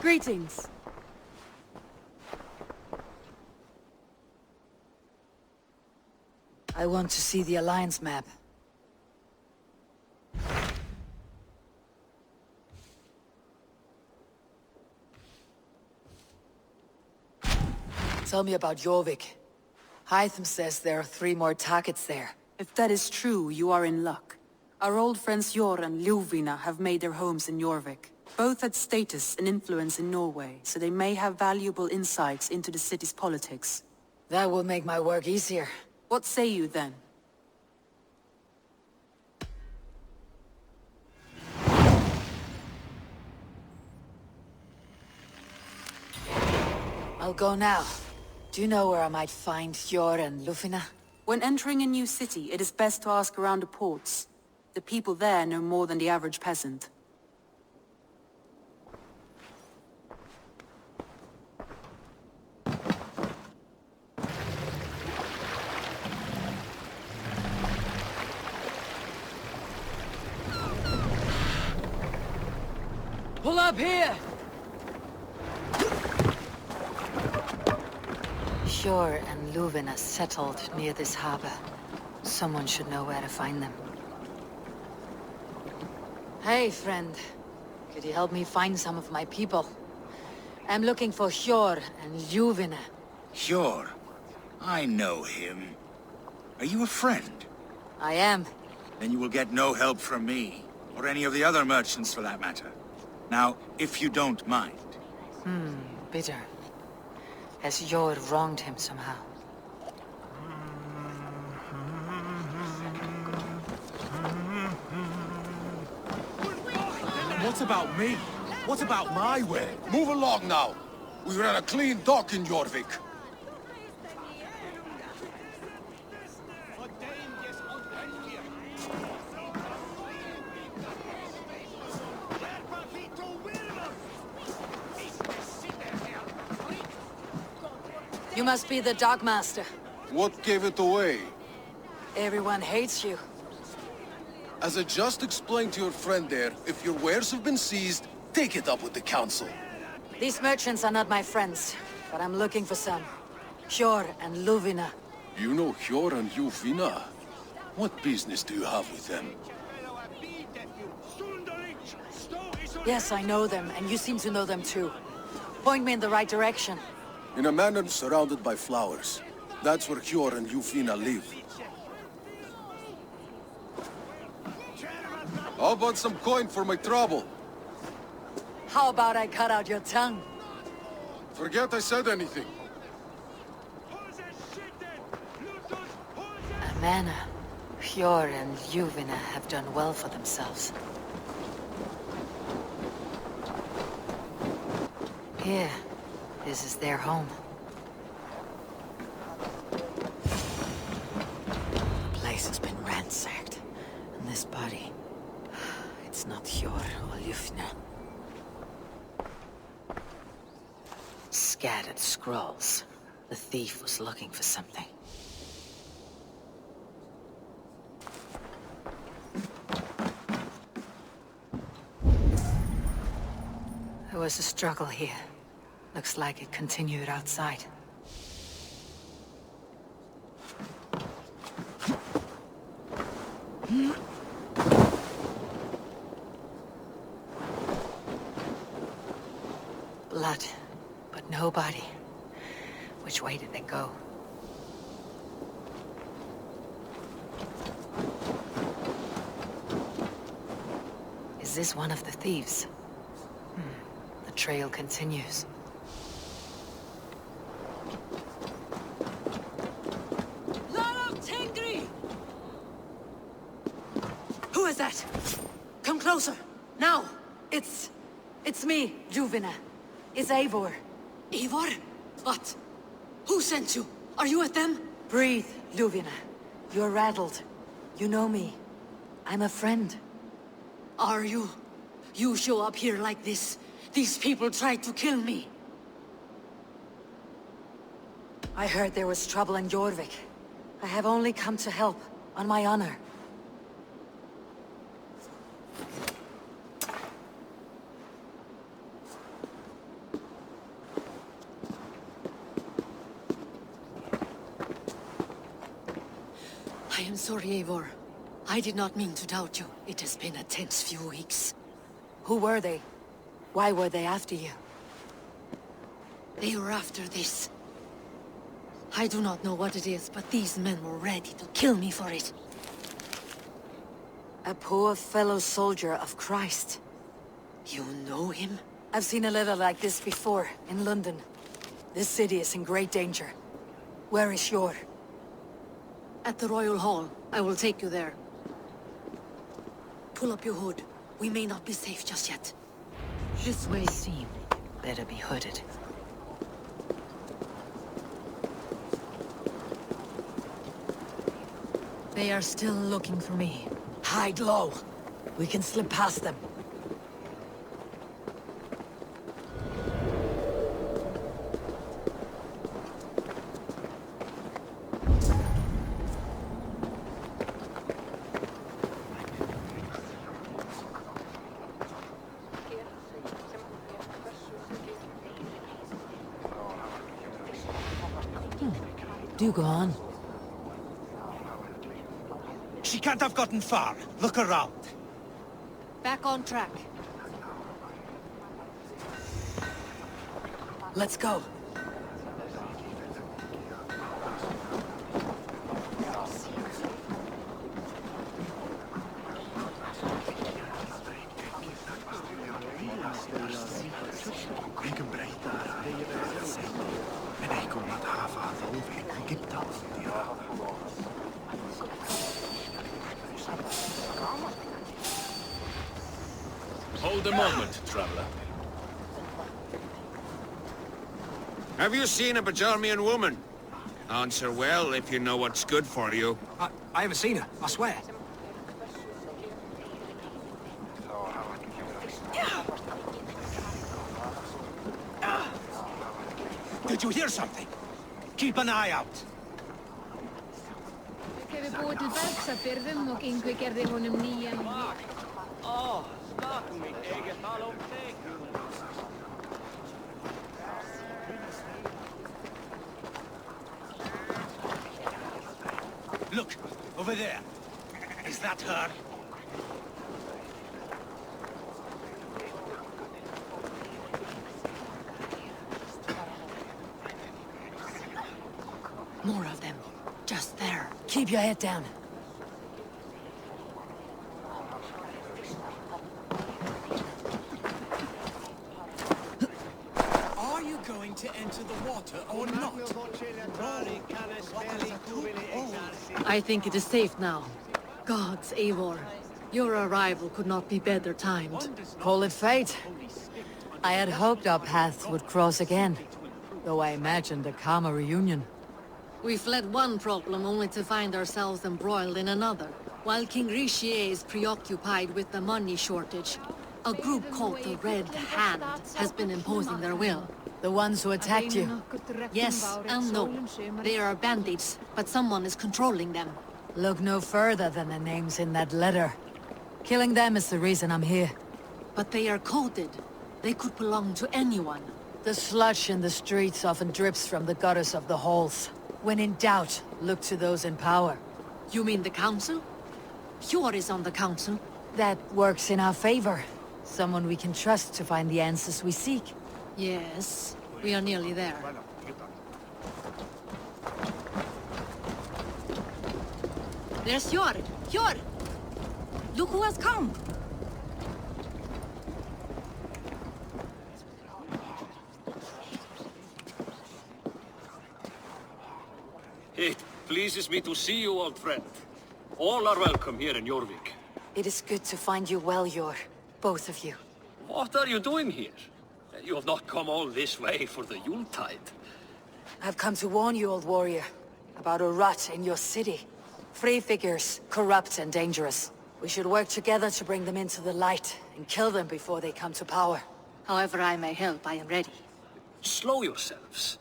Greetings. I want to see the Alliance map. Tell me about Jorvik. Hytham says there are 3 more targets there. If that is true, you are in luck. Our old friends Jor and Ljuvina have made their homes in Jorvik. Both had status and influence in Norway, so they may have valuable insights into the city's politics. That will make my work easier. What say you then? I'll go now. Do you know where I might find Jor and Ljuvina? When entering a new city, it is best to ask around the ports. The people there know more than the average peasant. Pull up here! Jor and Ljuvina settled near this harbor. Someone should know where to find them. Hey, friend. Could you help me find some of my people? I'm looking for Jor and Ljuvina. Sure. I know him. Are you a friend? I am. Then you will get no help from me, or any of the other merchants for that matter. Now, if you don't mind. Bitter. Has Jor wronged him somehow? What about me? What about my way? Move along now. We ran a clean dock in Jorvik. You must be the Dogmaster. What gave it away? Everyone hates you. As I just explained to your friend there, if your wares have been seized, take it up with the council. These merchants are not my friends, but I'm looking for some. Jor and Ljuvina. You know Jor and Ljuvina? What business do you have with them? Yes, I know them, and you seem to know them too. Point me in the right direction. In a manor surrounded by flowers. That's where Jor and Ljuvina live. How about some coin for my trouble? How about I cut out your tongue? Forget I said anything. A manor. Jor and Ljuvina have done well for themselves. Here. This is their home. The place has been ransacked. And this body... It's not Jor or Ljuvina. Scattered scrolls. The thief was looking for something. There was a struggle here. Looks like it continued outside. Blood, but no body. Which way did they go? Is this one of the thieves? The trail continues. Who is that? Come closer, now! It's me, Ljuvina. It's Eivor. Eivor? What? Who sent you? Are you with them? Breathe, Ljuvina. You're rattled. You know me. I'm a friend. Are you? You show up here like this. These people tried to kill me. I heard there was trouble in Jorvik. I have only come to help, on my honor. sorry, Eivor. I did not mean to doubt you. It has been a tense few weeks. Who were they? Why were they after you? They were after this. I do not know what it is, but these men were ready to kill me for it. A poor fellow soldier of Christ. You know him? I've seen a letter like this before, in London. This city is in great danger. Where is Yor? At the Royal Hall. I will take you there. Pull up your hood. We may not be safe just yet. This way seem. Better be hooded. They are still looking for me. Hide low. We can slip past them. Do go on. She can't have gotten far. Look around. Back on track. Let's go. Hold a moment, traveler. Have you seen a Bajarmian woman? Answer well if you know what's good for you. I haven't seen her, I swear. Did you hear something? Keep an eye out. Hefur búið til bergsabyrðum og Yngvi gerði honum nýjan. Look, over there. Is that her? More of them. Just there. Keep your head down. Are you going to enter the water or not? I think it is safe now. Gods, Eivor. Your arrival could not be better timed. Call it fate. I had hoped our paths would cross again, though I imagined a calmer reunion. We fled one problem only to find ourselves embroiled in another. While King Richier is preoccupied with the money shortage, a group called the Red Hand has been imposing their will. The ones who attacked you. Yes and no. They are bandits, but someone is controlling them. Look no further than the names in that letter. Killing them is the reason I'm here. But they are coded. They could belong to anyone. The sludge in the streets often drips from the gutters of the halls. When in doubt, look to those in power. You mean the Council? Fjord is on the Council. That works in our favor. Someone we can trust to find the answers we seek. Yes, we are nearly there. There's Fjord! Fjord! Look who has come! It pleases me to see you, old friend. All are welcome here in Jorvik. It is good to find you well, Yor. Both of you. What are you doing here? You have not come all this way for the Yuletide. I've come to warn you, old warrior, about a rot in your city. Free figures, corrupt and dangerous. We should work together to bring them into the light and kill them before they come to power. However I may help, I am ready. Slow yourselves.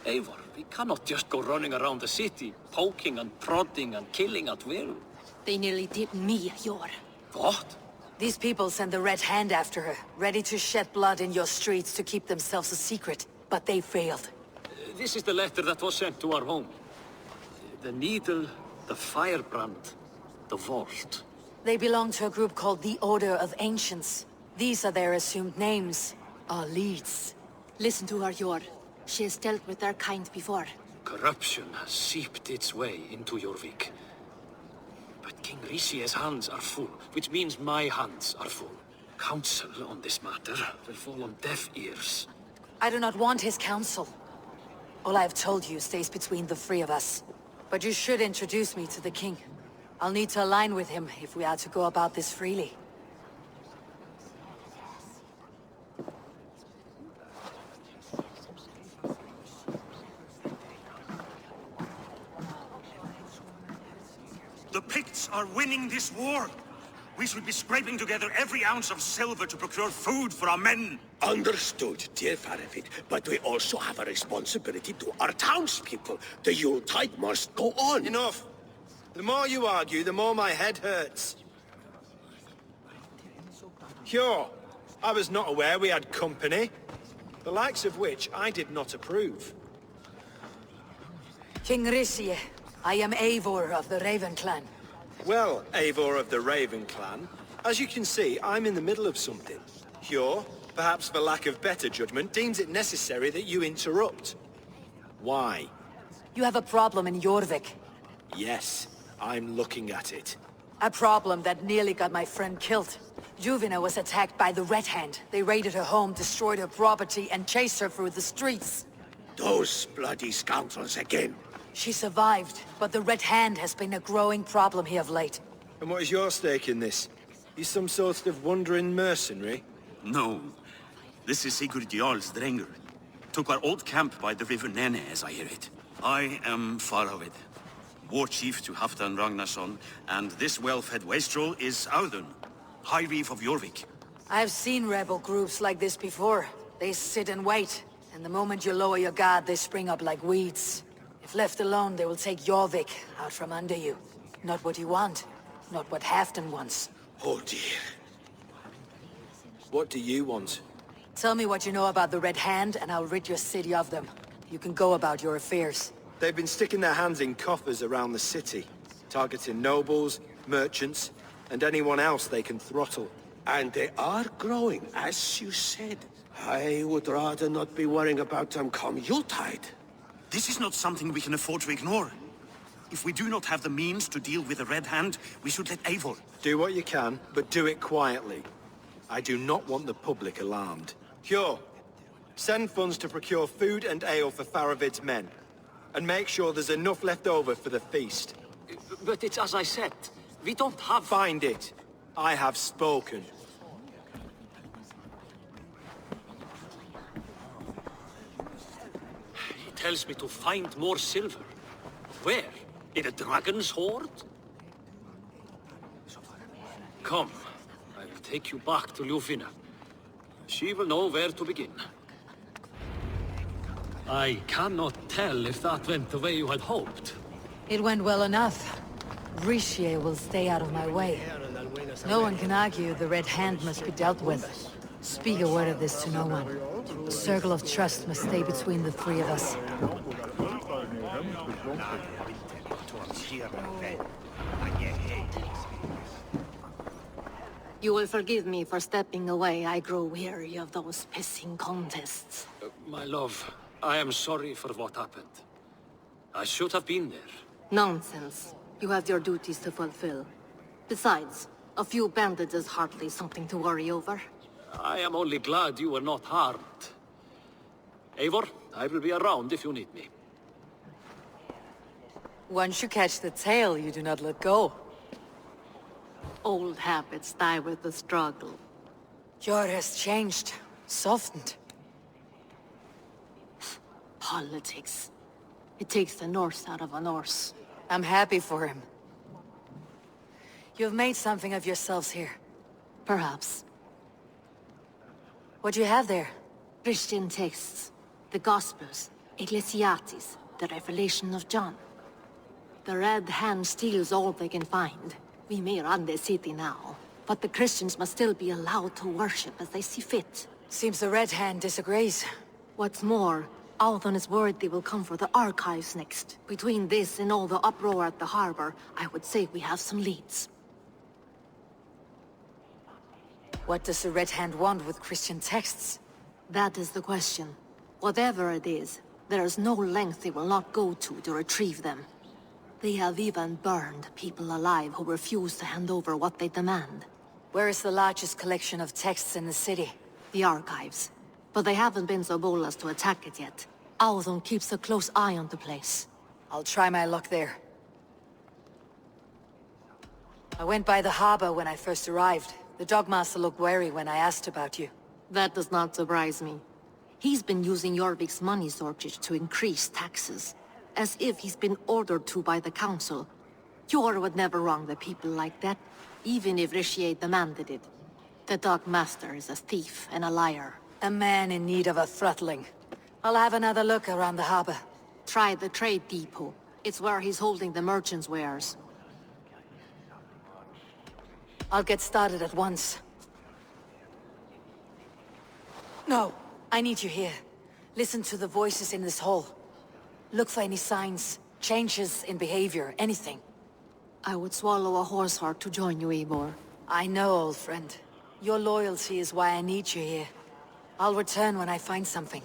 Eivor, we cannot just go running around the city, poking and prodding and killing at will. They nearly did me, Yor. What? These people send the Red Hand after her, ready to shed blood in your streets to keep themselves a secret. But they failed. This is the letter that was sent to our home. The needle The firebrand. The vault. They belong to a group called the Order of Ancients. These are their assumed names. Our leads. Listen to her, Yor. She has dealt with their kind before. Corruption has seeped its way into Jorvik. But King Rishie's hands are full, which means my hands are full. Counsel on this matter will fall on deaf ears. I do not want his counsel. All I have told you stays between the three of us. But you should introduce me to the king. I'll need to align with him if we are to go about this freely. The Picts are winning this war. We should be scraping together every ounce of silver to procure food for our men. Understood, dear Faravid, but we also have a responsibility to our townspeople. The Yuletide must go on. Enough. The more you argue, the more my head hurts. Sure, I was not aware we had company, the likes of which I did not approve. King Rishie, I am Eivor of the Raven Clan. Well, Eivor of the Raven Clan, as you can see, I'm in the middle of something. Hjor, perhaps for lack of better judgment, deems it necessary that you interrupt. Why? You have a problem in Jorvik. Yes, I'm looking at it. A problem that nearly got my friend killed. Juvina was attacked by the Red Hand. They raided her home, destroyed her property, and chased her through the streets. Those bloody scoundrels again. She survived, but the Red Hand has been a growing problem here of late. And what is your stake in this? You some sort of wandering mercenary? No. This is Sigurd Jarl's Drenger. Took our old camp by the river Nene, as I hear it. I am Faravid, war chief to Halfdan Ragnarsson, and this well-fed wastrel is Audun, High Reeve of Jorvik. I've seen rebel groups like this before. They sit and wait, and the moment you lower your guard, they spring up like weeds. If left alone, they will take Jorvik out from under you. Not what you want, not what Halfdan wants. Oh dear. What do you want? Tell me what you know about the Red Hand, and I'll rid your city of them. You can go about your affairs. They've been sticking their hands in coffers around the city, targeting nobles, merchants, and anyone else they can throttle. And they are growing, as you said. I would rather not be worrying about them come Yuletide. This is not something we can afford to ignore. If we do not have the means to deal with the Red Hand, we should let Eivor. Do what you can, but do it quietly. I do not want the public alarmed. Hjor, send funds to procure food and ale for Faravid's men. And make sure there's enough left over for the feast. But it's as I said. We don't have... Find it. I have spoken. He tells me to find more silver. Where? In a dragon's hoard? Come. I will take you back to Ljufina. She will know where to begin. I cannot tell if that went the way you had hoped. It went well enough. Rishie will stay out of my way. No one can argue the Red Hand must be dealt with. Speak a word of this to no one. The circle of trust must stay between the three of us. You will forgive me for stepping away. I grow weary of those pissing contests. My love, I am sorry for what happened. I should have been there. Nonsense. You have your duties to fulfill. Besides, a few bandits is hardly something to worry over. I am only glad you were not harmed. Eivor, I will be around if you need me. Once you catch the tail, you do not let go. Old habits die with the struggle. Jor has changed, softened. Politics. It takes the Norse out of a Norse. I'm happy for him. You've made something of yourselves here. Perhaps. What do you have there? Christian texts. The Gospels. Ecclesiastes. The Revelation of John. The Red Hand steals all they can find. We may run the city now, but the Christians must still be allowed to worship as they see fit. Seems the Red Hand disagrees. What's more, Althon is worried they will come for the archives next. Between this and all the uproar at the harbor, I would say we have some leads. What does the Red Hand want with Christian texts? That is the question. Whatever it is, there is no length they will not go to retrieve them. They have even burned people alive who refuse to hand over what they demand. Where is the largest collection of texts in the city? The archives. But they haven't been so bold as to attack it yet. Althon keeps a close eye on the place. I'll try my luck there. I went by the harbor when I first arrived. The Dogmaster looked wary when I asked about you. That does not surprise me. He's been using Jorvik's money shortage to increase taxes. As if he's been ordered to by the council. Yor would never wrong the people like that, even if Richier demanded it. The Dogmaster is a thief and a liar. A man in need of a throttling. I'll have another look around the harbor. Try the trade depot. It's where he's holding the merchants' wares. I'll get started at once. No, I need you here. Listen to the voices in this hall. Look for any signs, changes in behavior, anything. I would swallow a horse heart to join you, Eivor. I know, old friend. Your loyalty is why I need you here. I'll return when I find something.